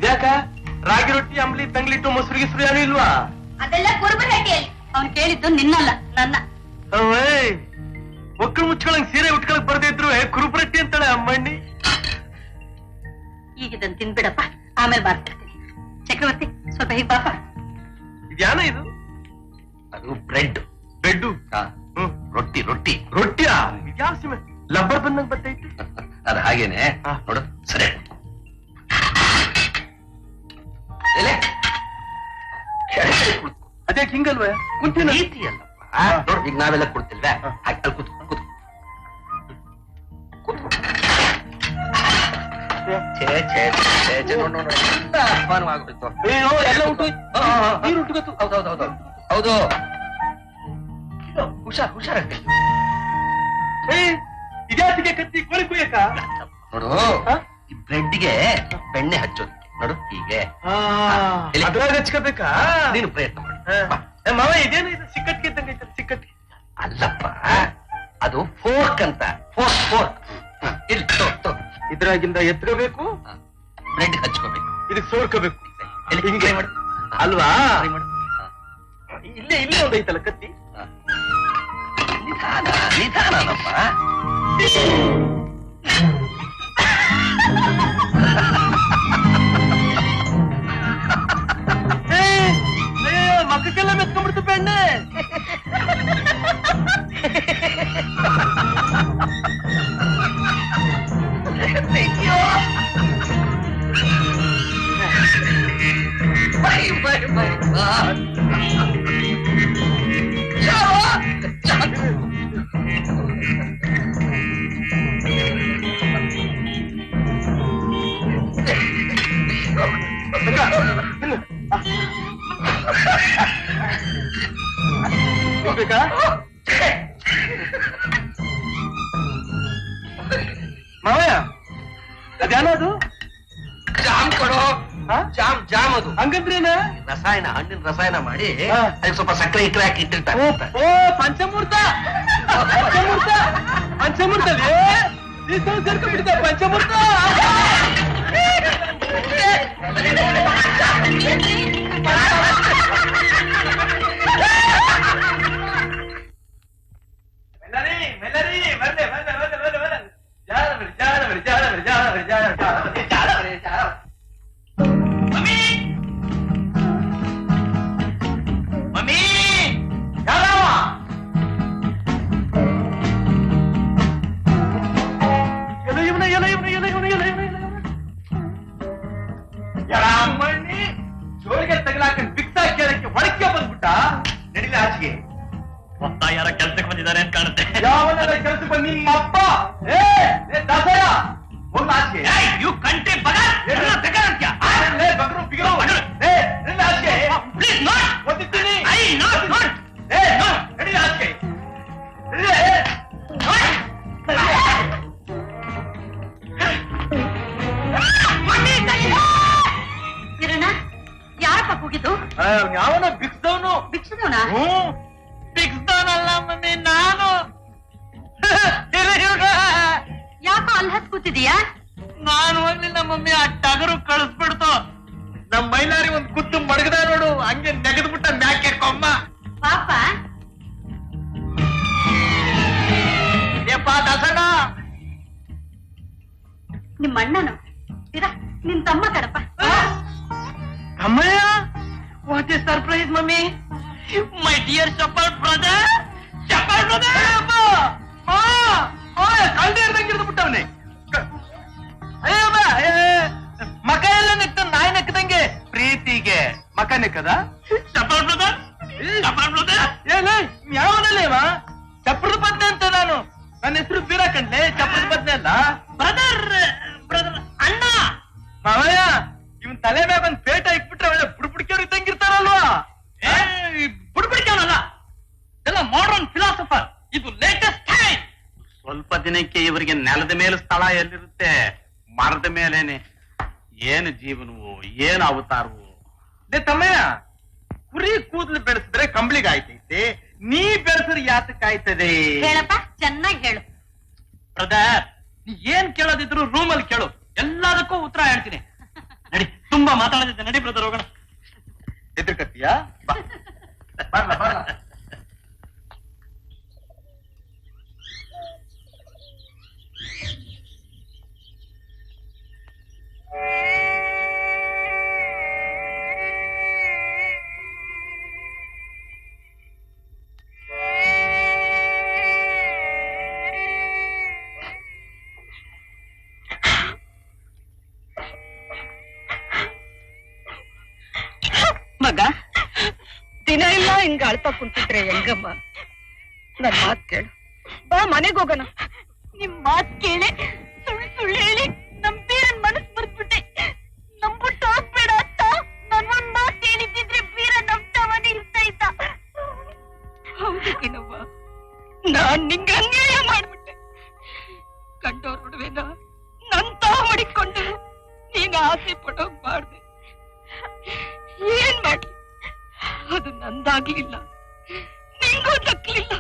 ಯಾಕ ರಾಗಿ ರೊಟ್ಟಿ ಅಂಬ್ಲಿ ತಂಗ್ಲಿಟ್ಟು ಮೊಸರು ಗಿಸ್ರು ಏನು ಇಲ್ವಾ? ಅದೆಲ್ಲ ಕುರುಬರಹಟ್ಟಿಯಲ್ಲಿ. ಅವ್ನು ಕೇಳಿದ್ದು ನಿನ್ನಲ್ಲ, ನನ್ನ. ಒಕ್ಕಳು ಮುಚ್ಕೊಳಂಗ್ ಸೀರೆ ಉಟ್ಕೊಳಕ್ ಬರ್ದೇ ಇದ್ರು ಕುರುಬರಟ್ಟಿ ಅಂತಾಳೆ ಅಮ್ಮಣ್ಣಿ. ಈಗ ಇದನ್ನು ತಿನ್ಬಿಡಪ್ಪ, ಆಮೇಲೆ ಬಾರ್ತಿರ್ತೀನಿ. ಚಕ್ರವರ್ತಿ ಸ್ವಲ್ಪ ಹೀಗೆ ಪಾಪ. ಇದ್ಯಾನ ಇದು? ಅದು ಬ್ರೆಡ್. ಬೆಡ್ಡು ರೊಟ್ಟಿ ರೊಟ್ಟಿ ರೊಟ್ಟಿಯಾ? ಇದ್ಯಾವ ಸಿಮೆ ಲಬ್ಬರ್ ಬಂದಂಗ್ ಬರ್ತೈತಿ. ಅದು ಹಾಗೇನೆ ನೋಡು. ಸರಿ ಅದೇ ಹಿಂಗಲ್ವೇ? ಕುಂತಿನ ರೀತಿ ಅಲ್ಲಪ್ಪ. ನೋಡು, ಈಗ ನಾವೆಲ್ಲ ಕೊಡ್ತಿಲ್ವೇ? ಹಾಗೆ ಅಲ್ಲಿ ಕೂತು ಕೂತು ಅಪಾನವಾಗ್ಬಿಡ್ತು. ಎಲ್ಲ ಉಂಟು, ನೀರು ಉಂಟು. ಹೌದೌದೌದು ಹೌದು. ಹುಷಾರ್ ಹುಷಾರಾಗ್ತದೆ. ಇದ್ಯಾತಿಗೆ ಕತ್ತಿ ಕೋಳಿ ಕುಯ್ಯಕ? ನೋಡು, ಈ ಬ್ರೆಡ್ಗೆ ಬೆಣ್ಣೆ ಹಚ್ಚೋದಕ್ಕೆ ನೋಡು ಹೀಗೆ ಅದ್ರಾಗ ಹಚ್ಕೋಬೇಕಾ? ನೀನು ಪ್ರಯತ್ನ ಮಾಡಿ. ಮಾವ ಇದೇನು ಇದು ಸಿಕ್ಕಟ್ಗೆ ಇದ್ದಂಗೆ ಐತಲ್ಲ? ಸಿಕ್ಕಟ್ಗೆ ಅಲ್ಲಪ್ಪ, ಅದು ಫೋರ್ಕ್ ಅಂತ. ಫೋರ್ಕ್ ಫೋರ್ಕ್ ಇದ್ರಾಗಿಂದ ಎತ್ಕೋಬೇಕು, ಬ್ರೆಡ್ ಹಚ್ಕೋಬೇಕು, ಇದಕ್ ಸೋರ್ಕೋಬೇಕು. ಹಿಂಗೆ ಮಾಡು ಅಲ್ವಾ? ಮಾಡು. ಇಲ್ಲೇ ಇಲ್ಲೇ ಒಂದೈತಲ್ಲ ಕತ್ತಿ. ನಿಧಾನ ನಿಧಾನಪ್ಪ. ಮಕ್ಕಕ್ಕೆಲ್ಲ ಮೆತ್ಕೊಂಡ್ಬಿಡ್ತು ಬೆಣ್ಣೆ. ಬೇಕಾ? ಮಾವಯ್ಯ ಅದ್ಯಾನ ಅದು? ಜಾಮ್ ಕೊಡು. ಜಾಮ್ ಜಾಮ್ ಅದು. ಹಂಗಂದ್ರೇನ? ರಸಾಯನ, ಹಣ್ಣಿನ ರಸಾಯನ ಮಾಡಿ ಅದಕ್ಕೆ ಸ್ವಲ್ಪ ಸಕ್ಕರೆ ಇಕ್ಕರೆ ಹಾಕಿ ಇಟ್ಟಿರ್ತಾರೆ. ಓ ಪಂಚಮೂರ್ತ ಪಂಚಮೂರ್ತ ಪಂಚಮೂರ್ತಲ್ಲಿ ಸೇರ್ಕೊಂಡ್ಬಿಡ್ತ ಪಂಚಮೂರ್ತ. ಜೋಳಿಗೆ ತಗಲಾಕೊಂಡು ಬಿಕ್ಸ ಕೇಳಕ್ಕೆ ಹೊಳಕ್ಕೆ ಬಂದ್ಬಿಟ್ಟ. ನಡಿಲ ಆಚೆಗೆ. ಯಾರ ಕೆಲ್ಸಕ್ಕೆ ಬಂದಿದ್ದಾರೆ ಅಂತ ಕಾಣುತ್ತೆ. ಯಾವನೆಲ್ಲ ಕೆಲಸಕ್ಕೆ ಬಂದು ನಿಮ್ಮ ಅಪ್ಪ ದಾಸಯ್ಯ ಹೋಗ್ ಆಚೆಗೆ. ಯು ಕಂಟ್ರಿ ಬಗರು ಬಿಗರು ಆಚೆಗೆ ಪ್ಲೀಸ್ ನಾಟ್ ಓದಿದ್ದೀನಿ. ಐ ನಾಟ್ ನಾಟ್ ನಡಿಲ ಆಚೆಗೆ. ಯಾರಪ್ಪ ಕೂಗಿದ್ದು? ಯಾವನ ಬಿಕ್ಸವನು? ಭಿಕ್ಷದವನ? ಬಿಕ್ಸ್ದವನಲ್ಲ ಮಮ್ಮಿ, ನಾನು. ಯಾಕೋ ಅಲ್ಲಿ ಹತ್ ಕೂತಿದೀಯಾ? ನಾನು ಹೋಗ್ಲಿಲ್ಲ ಮಮ್ಮಿ, ಆ ಟಗರು ಕಳಿಸ್ಬಿಡ್ತು. ನಮ್ ಮೈಲಾರಿ ಒಂದ್ ಕುತ್ತು ಮಡಗದ ನೋಡು, ಹಂಗೆ ನೆಗದ್ಬಿಟ್ಟ ಮ್ಯಾಕೆ ಕೊಮ್ಮ. ಪಾಪ ಏಪ್ಪ ದಾಸಣ್ಣ, ನಿಮ್ಮ ಅಣ್ಣನು ನಿನ್ ತಮ್ಮ ಕಡಪ್ಪ. ಅಮ್ಮಯ್ಯ, what is surprise mummy. My dear chappal brother, chappal brother. ಕಳ್ದೆ ಇರ್ದಂಗೆ ಬಿಟ್ಟವನೇ. ಮಕ ಎಲ್ಲ ನೆಕ್ಕ ನಾಯಿ ನೆಕ್ಕದಂಗೆ ಪ್ರೀತಿಗೆ ಮಕ ನೆಕ್ಕದ. ಚಪ್ಪಲ್ ಬ್ರದರ್, ಚಪ್ಪಲ್ ಬ್ರದರ್. ಯಾವನಲ್ಲೇವಾ? ಚಪ್ರದ ಬದ್ನೆ ಅಂತ ನಾನು. ನನ್ನ ಹೆಸರು ಬೀರ ಕಂಡ್ಲೆ, ಚಪ್ರದ ಬದ್ನೆ ಅಲ್ಲ. ಬ್ರದರ್ ಬ್ರದರ್ ಅಣ್ಣ. ಮಾವಯ್ಯ, ಇವನ್ ತಲೆ ಮ್ಯಾಗ ಒಂದ್ ಪೇಟ ಇಕ್ಬಿಟ್ರೆ ಒಳ್ಳೆ ಬುಡ್ಬುಡ್ಕಿಯವ್ರು ಇದ್ದಂಗಿರ್ತಾರಲ್ವಾ? ಬುಡ್ಬುಡ್ಕ್ಯಾವನಲ್ಲ, ಎಲ್ಲ ಮಾಡರ್ನ್ ಫಿಲಾಸಫರ್. ಇದು ಲೇಟೆಸ್ಟ್ ಟೈಮ್. ಸ್ವಲ್ಪ ದಿನಕ್ಕೆ ಇವರಿಗೆ ನೆಲದ ಮೇಲೆ ಸ್ಥಳ ಎಲ್ಲಿರುತ್ತೆ? ಮರದ ಮೇಲೇನೆ. ಏನು ಜೀವನವು, ಏನು ಅವತಾರವು. ತಮ್ಮಯ್ಯ, ಕುರಿ ಕೂದಲು ಬೆಳೆಸಿದ್ರೆ ಕಂಬಳಿಗೆ ಆಯ್ತೈತೆ, ನೀ ಬೆಳೆಸಿದ್ರೆ ಯಾತಕ್ಕಾಯ್ತದೆ? ಹೇಳಪ್ಪ, ಚೆನ್ನಾಗಿ ಹೇಳು. ಬ್ರದರ್, ನೀ ಏನ್ ಕೇಳೋದಿದ್ರು ರೂಮಲ್ಲಿ ಕೇಳು, ಎಲ್ಲದಕ್ಕೂ ಉತ್ತರ ಹೇಳ್ತೀನಿ. ನಡಿ. ತುಂಬಾ ಮಾತಾಡದಿದ್ದೆ, ನಡಿ ಬ್ರದರ್ ಹೋಗೋಣ. ಎದುರ್ಕತ್ತೀಯಾ? ಬರ್ಲ ಮಗ, ದಿನ ಇಲ್ಲ ಹಿಂಗ ಅಳ್ತಾ ಕುಂತಿದ್ರೆ ಹೆಂಗಮ್ಮ? ನನ್ ಮಾತ್ ಕೇಳು, ಬಾ ಮನೆಗ್ ಹೋಗೋಣ. ನಿಮ್ ಮಾತ್ ಕೇಳಿ ಸುಳ್ಳು ಸುಳ್ಳು ಹೇಳಿ ನಮ್ ಬೀರನ್ ಮನಸ್ ಬರ್ದ್ಬಿಟ್ಟೆ. ನಂಬಿಟ್ಟು ಹೋಗ್ಬೇಡ ಅಂತ ನನ್ ಒಂದ್ ಮಾತ್ ಹೇಳಿದ್ರೆ ಬೀರ ನಮ್ತವನೇ ಇರ್ತಾ ಇದ್ದ. ಹೌದು ಕಣವ್ವ, ನಾನ್ ನಿಂಗೆ ಅನ್ಯಾಯ ಮಾಡ್ಬಿಟ್ಟೆ. ಕಂಡೋರ್ ನಡುವೆನ ನಂತ ಮಡಿಕೊಂಡು ನೀನ್ ಆಸೆ ಪಡೋಗ್ ಮಾಡ್ದೆ. ಏನ್ ಮಾಡಿ ಅದು ನಂದಾಗ್ಲಿಲ್ಲ, ನಿಂಗೂ ದಕ್ಲಿಲ್ಲ.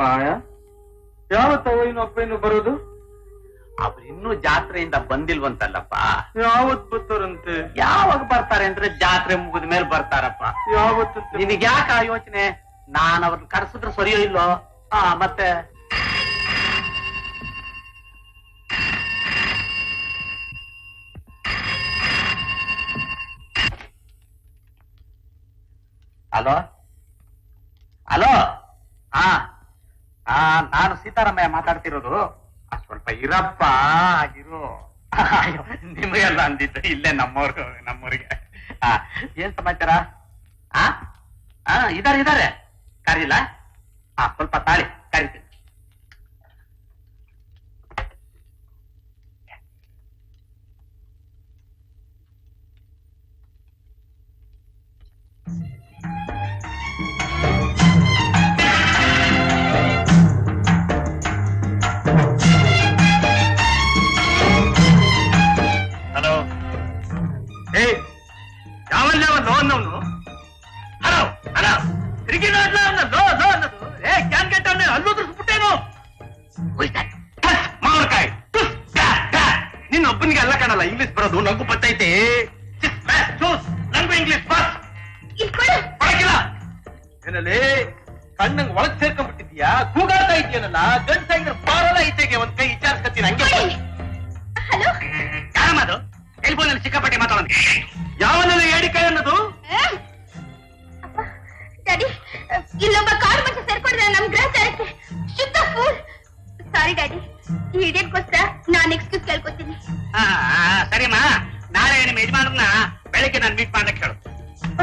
ಮಾಯಾ, ಯಾವತ್ತವ ಇನ್ನು ಅಪ್ಪ ಇನ್ನು ಬರೋದು? ಅವ್ರು ಇನ್ನೂ ಜಾತ್ರೆಯಿಂದ ಬಂದಿಲ್ವಂತಲ್ಲಪ್ಪ. ಯಾವತ್ ಬರ್ತಾರಂತೆ? ಯಾವಾಗ ಬರ್ತಾರೆ ಅಂದ್ರೆ ಜಾತ್ರೆ ಮುಗಿದ ಮೇಲೆ ಬರ್ತಾರಪ್ಪ. ಯಾವತ್ತಂತೆ? ನಿನಗೆ ಯಾಕೆ ಆ ಯೋಚನೆ? ನಾನ್ ಅವ್ರನ್ನ ಕರ್ಸಿದ್ರೆ ಸರಿಯೋ ಇಲ್ಲೋ? ಮತ್ತೆ ಹಲೋ ಹಲೋ, ನಾನು ಸೀತಾರಾಮಯ್ಯ ಮಾತಾಡ್ತಿರೋದು. ಸ್ವಲ್ಪ ಇರಪ್ಪ, ಆಗಿರು. ನಿಮಗೆಲ್ಲ ಅಂದಿದ್ದು ಇಲ್ಲೇ ನಮ್ಮೂರಿಗೆ. ಏನ್ ಸಮಾಚಾರ? ಇದಾರೆ ಕರೀಲ? ಸ್ವಲ್ಪ ತಾಳಿ ಕರಿತೀನಿ. ಹಲೋ, ಯಾವಲ್ಲ ಲೋನ್ನವನು? ಹಲೋ ಹಲೋ, ತಿರುಗಿ ನೋಡ್ಲ ಲೋ ಅನ್ನೋದು. ಕ್ಯಾನ್ ಗಂಟೆ ಅಲ್ಲೋದ್ರಿಸ್ಬಿಟ್ಟೇನು? ಮಾವಿನಕಾಯಿ ನಿನ್ನೊಬ್ಬನಿಗೆ ಎಲ್ಲ ಕಾಣಲ್ಲ ಇಂಗ್ಲಿಷ್ ಬರೋದು. ನಂಗೂ ಬರ್ತೈತೆ, ನಂಗೂ ಇಂಗ್ಲಿಷ್ ಬಸ್ ಪಡಕಿಲ್ಲ. ಏನಲ್ಲಿ ಕಣ್ಣಂಗ್ ಒಳಗ್ ಸೇರ್ಕೊಂಡ್ಬಿಟ್ಟಿದ್ಯಾ? ಕೂಗಾಡ್ತಾ ಇದೆಯನಲ್ಲ, ಗಂಟಾಗಿದ್ರೆ ಬಾರಲ್ಲ ಈಚೆಗೆ ಒಂದ್ ಕೈ ವಿಚಾರಿಸ್ಕತ್ತೀನಿ. ಹಂಗೆ ಯಾರಮ್ಮದು ಟೆಲಿಫೋನಲ್ಲಿ ಸಿಕ್ಕಾಪಟ್ಟೆ ಮಾತಾಡೋದು? ಯಾವನೆಲ್ಲ ಏಡಿಕಾಯಿ ಅನ್ನೋದು? ಡ್ಯಾಡಿ, ಇಲ್ಲೊಬ್ಬ ಕಾಡು ಮನುಷ್ಯ ಸೇರ್ಕೊಂಡಿದ್ದ ನಮ್ ಗ್ರಹಚಾರಕ್ಕೆ. ಶುದ್ಧ ಫೂಲ್. ಸಾರಿ ಡ್ಯಾಡಿ, ಈ ಇಡಿಯಟ್ಗೋಸ್ಕರ ನಾನು ಎಕ್ಸ್ಕ್ಯೂಸ್ ಕೇಳ್ಕೊತೀನಿ. ಸರಿಮಾ, ನಾಳೆ ನಿಮ್ಮ ಯಜಮಾನರನ್ನ ಬೆಳಿಗ್ಗೆ ನಾನು ಮೀಟ್ ಮಾಡಕ್ಕೆ ಹೇಳು.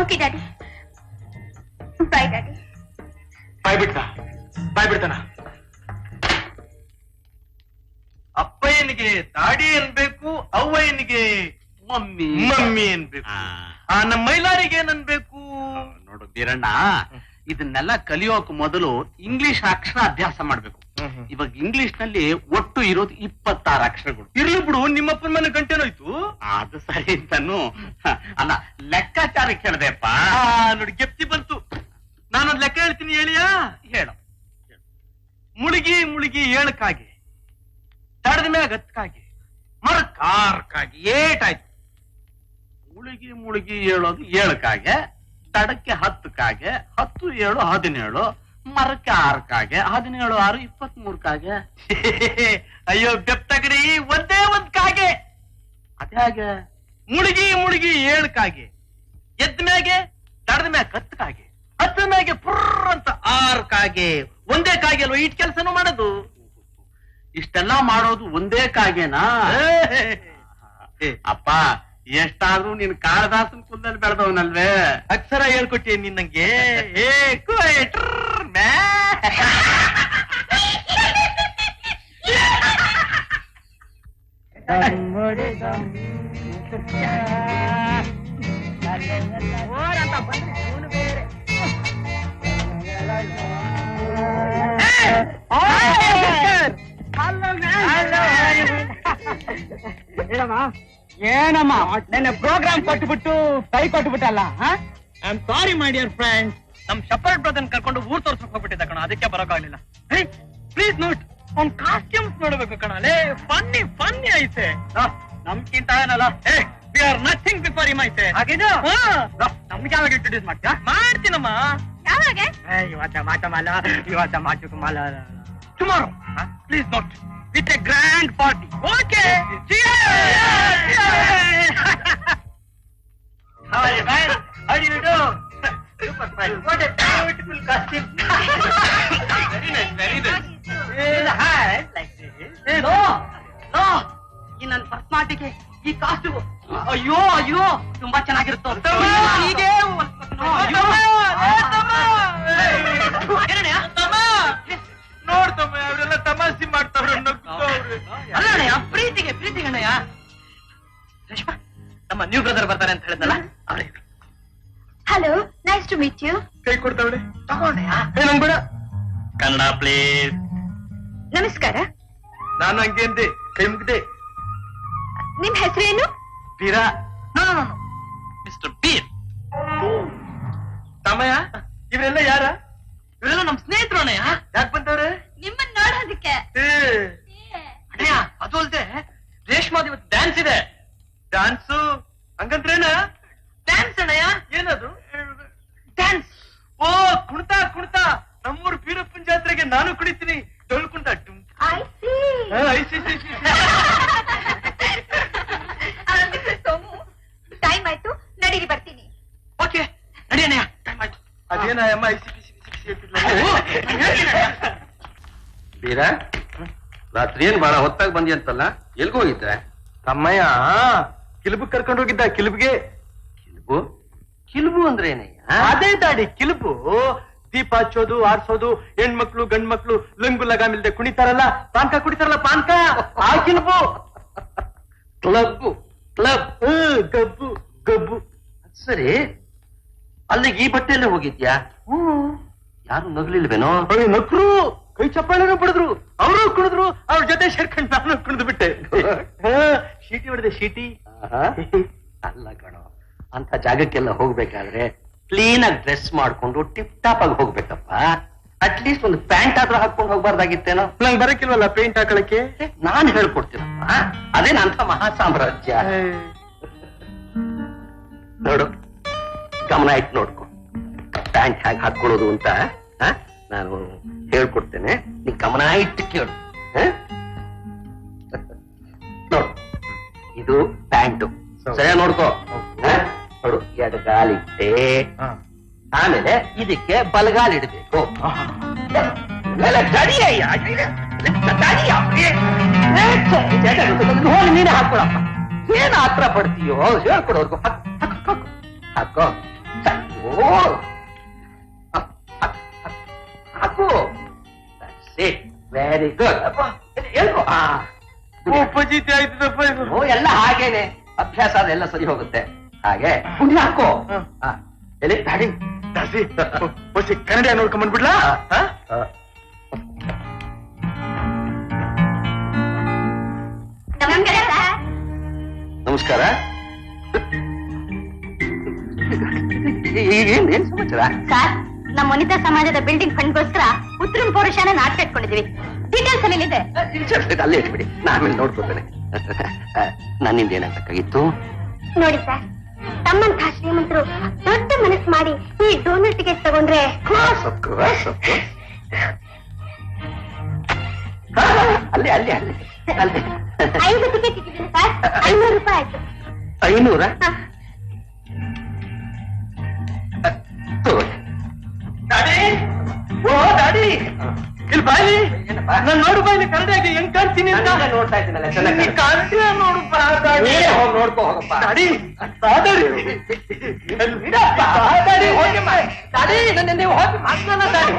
Okay daddy, bye daddy. ಬಾಯ್ ಬಿಡ್ತಾನ. ಅಪ್ಪಯ್ಯನಿಗೆ ದಾಡಿ ಅನ್ಬೇಕು, ಅವ್ವಯ್ಯನಿಗೆ ಮಮ್ಮಿ ಅನ್ಬೇಕು. ನಮ್ಮ ಮೈಲಾರಿಗೆ ಏನನ್ಬೇಕು? ನೋಡು ಬೀರಣ್ಣ, ಇದನ್ನೆಲ್ಲ ಕಲಿಯೋಕ್ ಮೊದಲು ಇಂಗ್ಲಿಷ್ ಅಕ್ಷರ ಅಭ್ಯಾಸ ಮಾಡ್ಬೇಕು. ಇವಾಗ ಇಂಗ್ಲಿಷ್ ನಲ್ಲಿ ಒಟ್ಟು ಇರೋದು 26 ಅಕ್ಷರಗಳು. ಇರ್ಲಿ ಬಿಡು, ನಿಮ್ಮಪ್ಪನ ಮನೆ ಗಂಟೆನೋಯ್ತು. ಅದು ಸರಿ ಅಂತಾನು ಅಲ್ಲ, ಲೆಕ್ಕಾಚಾರಕ್ಕೆ ಹೇಳ್ದೆಪ್ಪ. ನೋಡಿ ಗೆಪ್ತಿ ಬಂತು. ನಾನೊಂದ್ ಲೆಕ್ಕ ಹೇಳ್ತೀನಿ, ಹೇಳಿಯಾ? ಹೇಳು. ಮುಳುಗಿ ಮುಳುಗಿ ಏಳಕ್ಕಾಗಿ, ತಡದ ಮ್ಯಾಗ ಹತ್ಕಾಗಿ, ಮರಕ್ಕಾರ್ಕಾಗಿ ಏಟಾಯ್ತು. ಮುಳುಗಿ ಮುಳುಗಿ ಹೇಳೋದು 7 ತಡಕ್ಕೆ 10 10 7 17, ಮರಕ್ಕೆ 6 17 6 23 ಅಯ್ಯೋ ಬೆಪ್ತಗಡಿ, ಒಂದೇ ಒಂದ್ ಕಾಗೆ. ಅದ್ಯಾಗೆ? ಮುಳುಗಿ ಮುಳುಗಿ 7 ಎದ್ದ ಮ್ಯಾಗೆ, ತಡದ ಮ್ಯಾಗ 10 ಹತ್ತ ಮ್ಯಾಗೆ ಪುರ್ರ ಅಂತ 6 ಒಂದೇ ಕಾಗೆ ಅಲ್ವ ಇಟ್ ಕೆಲ್ಸನೂ ಮಾಡೋದು? ಇಷ್ಟೆಲ್ಲ ಮಾಡೋದು ಒಂದೇ ಕಾಗೆನಾ? ಅಪ್ಪ, ಎಷ್ಟಾದ್ರೂ ನೀನ್ ಕಾಳದಾಸನ್ ಕುಲದಲ್ಲಿ ಬೆಳೆದವನಲ್ವೇ? ಅಕ್ಷರ ಹೇಳ್ಕೊಟ್ಟಿ ನಿನ್ನಂಗೆ. ಏನಮ್ಮ ನನ್ನ ಪ್ರೋಗ್ರಾಮ್ ಕೊಟ್ಬಿಟ್ಟು ಕೈ ಕೊಟ್ಬಿಟ್ಟಲ್ಲ? I am sorry my dear friends. ನಮ್ ಶಪರ್ಡ್ ಬ್ರದರ್ ಕರ್ಕೊಂಡು ಊರ್ ತೋರ್ಸಕ್ ಹೋಗ್ಬಿಟ್ಟಿದ್ದ ಕಣ, ಅದಕ್ಕೆ ಬರೋಕ್ಕಾಗ್ಲಿಲ್ಲ. ಪ್ಲೀಸ್ ನೋಟ್, ಅವ್ನ್ ಕಾಸ್ಟ್ಯೂಮ್ಸ್ ನೋಡ್ಬೇಕು ಕಣಲೆ, ಫನ್ನಿ ಫನ್ನಿ ಐತೆ. ನಮ್ಗಿಂತ ಏನಲ್ಲ we are nothing before him ಐತೆ. ಹಾಗೇನು ನಮ್ಗೆ ಯಾವಾಗ ಇಂಟ್ರೊಡ್ಯೂಸ್ ಮಾಡ್ತೀಯಾ? ಮಾಡ್ತೀನಮ್ಮ. ಯಾವಾಗ? ಇವತ್ತ ಮಾತಮಾಲ, ಇವತ್ತ ಮಾತುಕಮಾಲ. Tomorrow please note with a grand party. Okay. How are you, man? How do you do? Super fine. What a beautiful costume. Very nice, very nice. Hi, like this. No, no. ಈ ನನ್ನ ಪರ್ಸನಾಲಿಟಿಗೆ ಈ costume ಅಯ್ಯೋ ಅಯ್ಯೋ ತುಂಬಾ ಚೆನ್ನಾಗಿರುತ್ತೋ. ಹೀಗೆ ನೋಡ್ತಮ್ಮ ಅವರೆಲ್ಲ ತಮಾಷೆ ಮಾಡ್ತಾವ್ರೆ. ಅಲ್ಲಣ್ಣಯ್ಯ, ಪ್ರೀತಿಗೆ ಪ್ರೀತಿಗೆ ಅಣ್ಣಯ್ಯ. ರೇಷ್ಮಾ, ನಮ್ಮ ನ್ಯೂ ಬ್ರದರ್ ಬರ್ತಾರೆ ಅಂತ ಹೇಳಿದ್ನಲ್ಲ, ಅವರೇ. Hello, nice to meet you. ಕೈ ಕೊಡ್ತಾವ್ರೆ. ತಗೊಂಡಯ್ಯ. ನಂಗ್ ಬೇಡ. ಕನ್ನಡ ಪ್ಲೀಸ್. ನಮಸ್ಕಾರ. ನಾನು ಹಂಗೆ ಅಂದೆ, ಕೈ ಮುಗ್ದೆ. ನಿಮ್ ಹೆಸರೇನು? ಬೀರ. Mister beer. ತಮ್ಮಯ್ಯ, ಇವರೆಲ್ಲ ಯಾರ? ಇವರೆಲ್ಲ ನಮ್ ಸ್ನೇಹಿತರು ಅಣ್ಣಯ್ಯ. ಯಾಕೆ ಬಂದವ್ರೆ? ನಿಮ್ಮನ್ನ ನೋಡೋದಕ್ಕೆ. ಅಣ್ಣಯ್ಯ, ಅದು ಅಲ್ದೆ ರೇಷ್ಮಾದ್ ಇವತ್ತು ಡ್ಯಾನ್ಸ್ ಇದೆ. ಡ್ಯಾನ್ಸು ಹಂಗಂದ್ರೇನ? ಡ್ಯಾನ್ಸ್ ಅಣ್ಣಯ್ಯ. ಏನದು? ಡ್ಯಾನ್ಸ್. ಓ, ಕುಣಿತಾ ಕುಣಿತಾ. ನಮ್ಮೂರು ಬೀರಪ್ಪನ ಜಾತ್ರೆಗೆ ನಾನು ಕುಣಿತೀನಿ. Dollu Kunitha. I C. Time ಆಯ್ತು, ನಡೀರಿ ಬರ್ತೀನಿ. ಓಕೆ, ನಡಿ ಅಣ್ಣಯ್ಯ, ಟೈಮ್ ಆಯ್ತು. ಅದೇನ ಅಮ್ಮ ಐಸಿ ಬಿಸಿ ಬಿಸಿ ಅಂತಿದ್ಲ? ಬೀರ, ರಾತ್ರಿ ಏನ್ ಬಹಳ ಹೊತ್ತಾಗಿ ಬಂದಿ ಅಂತಲ್ಲ, ಎಲ್ಗೂ ಹೋಗಿದ್ದೆ? ತಮ್ಮಯ್ಯ ಕಿಲುಬು ಕರ್ಕೊಂಡು ಹೋಗಿದ್ದ. ಕಿಲುಬಿಗೆ. ಕಿಲ್ಬು? ಕಿಲ್ಬು ಅಂದ್ರೆ ಏನಯ್ಯ? ಅದೇ ದಾಡಿ ಕಿಲುಬು. ದೀಪ ಹಚ್ಚೋದು, ಆರ್ಸೋದು, ಹೆಣ್ಮಕ್ಳು ಗಂಡ್ಮಕ್ಳು ಲಂಗು ಲಗಾಮಿಲ್ದೆ ಕುಣಿತಾರಲ್ಲ, ಪಾನ್ಕ ಕುಡಿತಾರಲ್ಲ, ಪಾನ್ಕ. ಆ ಕಿಲುಬು. Club club. ಗಬ್ಬು ಗಬ್ಬು. ಸರಿ, ಅಲ್ಲಿಗೆ ಈ ಬಟ್ಟೆಯಲ್ಲೇ ಹೋಗಿದ್ಯಾ? ಯಾರು ನಗ್ಲಿಲ್ವೇನೋ? ನಕ್ರು, ಕೈ ಚಪ್ಪಾಳೆನೂ ಬಿಡಿದ್ರು, ಅವರು ಕುಣಿದ್ರು. ಅವ್ರ ಜೊತೆ ಸೇರ್ಕೊಂಡು ನಾನು ಕುಣಿದು ಬಿಟ್ಟೆ. ಶೀಟಿ ಹೊಡೆದೆ, ಶೀಟಿ. ಅಲ್ಲ ಕಣೋ, ಅಂತ ಜಾಗಕ್ಕೆಲ್ಲ ಹೋಗ್ಬೇಕಾದ್ರೆ ಕ್ಲೀನ್ ಆಗಿ ಡ್ರೆಸ್ ಮಾಡ್ಕೊಂಡು ಟಿಪ್ ಟಾಪ್ ಆಗಿ ಹೋಗ್ಬೇಕಪ್ಪ. ಅಟ್ಲೀಸ್ಟ್ ಒಂದು ಪ್ಯಾಂಟ್ ಆದ್ರೂ ಹಾಕೊಂಡು ಹೋಗ್ಬಾರ್ದಾಗಿತ್ತೇನೋ? ನಂಗೆ ಬರಕಿಲ್ವಲ್ಲ ಪೇಂಟ್ ಹಾಕೊಳಕ್ಕೆ. ನಾನು ಹೇಳ್ಕೊಡ್ತೀನಪ್ಪ, ಅದೇನಂತ ಮಹಾ ಸಾಮ್ರಾಜ್ಯ. ನೋಡು, ಗಮನ ಇಟ್ಟು ನೋಡ್ಕೊ, ಪ್ಯಾಂಟ್ ಹೇಗೆ ಹಾಕೊಳ್ಳೋದು ಅಂತ ನಾನು ಹೇಳ್ಕೊಡ್ತೇನೆ. ನೀ ಗಮನ ಇಟ್ಟು ಕೇಳು. ನೋಡು, ಇದು ಪ್ಯಾಂಟು, ಸರಿಯಾಗಿ ನೋಡ್ಕೋ. ನೋಡು, ಎಡಗಾಲಿಟ್ಟೆ, ಆಮೇಲೆ ಇದಕ್ಕೆ ಬಲಗಾಲಿಡ್ಬೇಕು. ಹೋಗಿ ನೀನೇ ಹಾಕೊಳಪ್ಪ. ಏನ್ ಆತ್ರ ಪಡ್ತೀಯೋ ಹೇಳ್ಕೊಡೋರ್ಗು. ಹಾಕೋ, ಹಾಕು. Very good. ಹೇಳ್ಕೊ. ಉಪಜೀತಿ ಆಯ್ತದಪ್ಪ ಇದು. ಎಲ್ಲ ಹಾಗೇನೆ, ಅಭ್ಯಾಸ ಅದೆಲ್ಲ ಸರಿ ಹೋಗುತ್ತೆ. ಹಾಗೆ ಕುಂಡಿ ಹಾಕೋ. ಎಲ್ಲಿ ಗಾಡಿ ದಾಸಿ, ಹೊಸಿ ಕನ್ನಡ ನೋಡ್ಕೊಂಡ್ ಬಂದ್ಬಿಡ್ಲಾ? ನಮಸ್ಕಾರ. ಏನ್ ಸಮಾಚಾರ? ಸರ್, ನಮ್ಮ ವನಿತಾ ಸಮಾಜದ ಬಿಲ್ಡಿಂಗ್ ಫಂಡ್ಗೋಸ್ಕರ ಉತ್ತರಂ ಪೌರುಷನ ನಾಟಕ ಇಟ್ಕೊಂಡಿದೀವಿ. ಡೀಟೇಲ್ಸ್ ಏನಿದೆ? ಅಲ್ಲೇ ಇಟ್ಬಿಡಿ, ನಾ ಆಮೇಲೆ ನೋಡ್ಕೋತೇನೆ. ನನ್ನಿಂದ ಏನಾಗಬೇಕಾಗಿತ್ತು? ನೋಡಿ ಸರ್, ತಮ್ಮಂತ ಶ್ರೀಮಂತರು ದೊಡ್ಡ ಮನಸ್ಸು ಮಾಡಿ ಈ ಡೋನರ್ ಟಿಕೆಟ್ ತಗೊಂಡ್ರೆ ಅಲ್ಲಿ ಅಲ್ಲಿ ಅಲ್ಲಿ ಅಲ್ಲಿ 5 ಟಿಕೆಟ್ ಇಟ್ಟಿದ್ದೀನಿ ಸರ್. 500 ರೂಪಾಯಿ ಆಯ್ತು. 500? ದಾಡಿ, ಓ ದಾಡಿ, ಇಲ್ಲಿ ಬಾಯಿ. ನಾನು ನೋಡು ಬಾಯಿ, ಕನ್ನಡಿಯಾಗಿ ಹೆಂಗ್ ಕಾಣ್ತೀನಿ ಅಂತ ನೋಡ್ತಾ ಇದ್ದೀನಲ್ಲ, ಚೆನ್ನಾಗಿ ಕಾಣ್ತೀಯ ನೋಡು ಬಾ ದಾಡಿ. ಹೋಗಿ ನೋಡ್ಕೋ ಹೋಗಪ್ಪ. ದಾಡಿ, ದಾಡಿ, ದಾಡಿ, ಹೋಗಿ ದಾಡಿ, ನೀವು ಹೋಗಿ ಮಾತನಾಡ ದಾಡಿ.